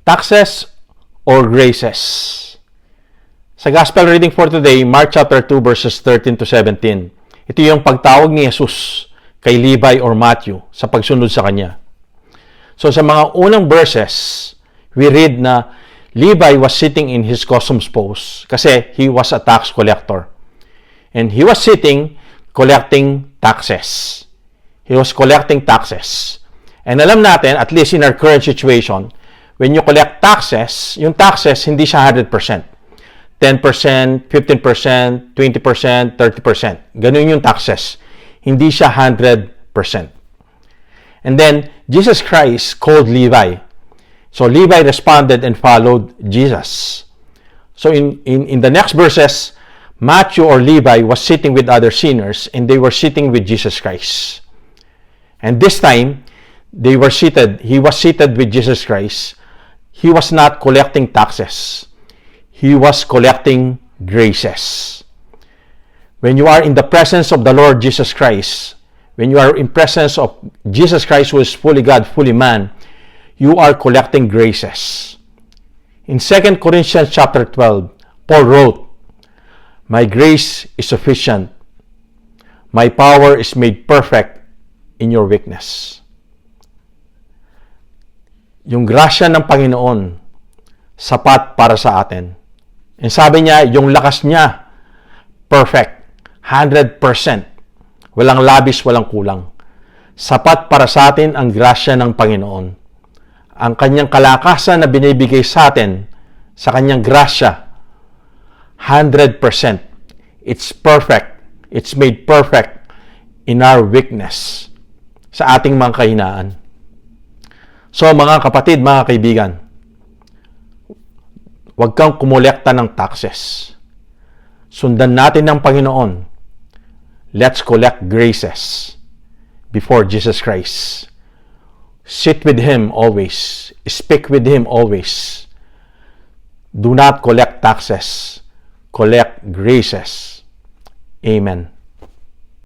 taxes or graces? Sa Gospel reading for today, Mark chapter 2 verses 13 to 17. Ito yung pagtawag ni Jesus kay Levi or Matthew sa pagsunod sa kanya. So sa mga unang verses, we read na Levi was sitting in his customs post kasi he was a tax collector. And he was sitting collecting taxes. He was collecting taxes. And alam natin, at least in our current situation, when you collect taxes, yung taxes hindi siya 100%. 10%, 15%, 20%, 30%. Ganun yung taxes. Hindi siya 100%. And then, Jesus Christ called Levi. So, Levi responded and followed Jesus. So, in the next verses, Matthew or Levi was sitting with other sinners and they were sitting with Jesus Christ. And this time, he was seated with Jesus Christ. He was not collecting taxes. He was collecting graces. When you are in the presence of the Lord Jesus Christ, when you are in presence of Jesus Christ who is fully God, fully man, you are collecting graces. In 2 Corinthians chapter 12, Paul wrote, "My grace is sufficient. My power is made perfect in your weakness." Yung grasya ng Panginoon, sapat para sa atin. And sabi niya, yung lakas niya, perfect, 100%. Walang labis, walang kulang. Sapat para sa atin ang grasya ng Panginoon. Ang kanyang kalakasan na binibigay sa atin, sa kanyang grasya, 100%. It's perfect. It's made perfect in our weakness, sa ating mga kahinaan. So mga kapatid, mga kaibigan, huwag kang kumolekta ng taxes. Sundan natin ng Panginoon. Let's collect graces before Jesus Christ. Sit with Him always. Speak with Him always. Do not collect taxes. Collect graces. Amen.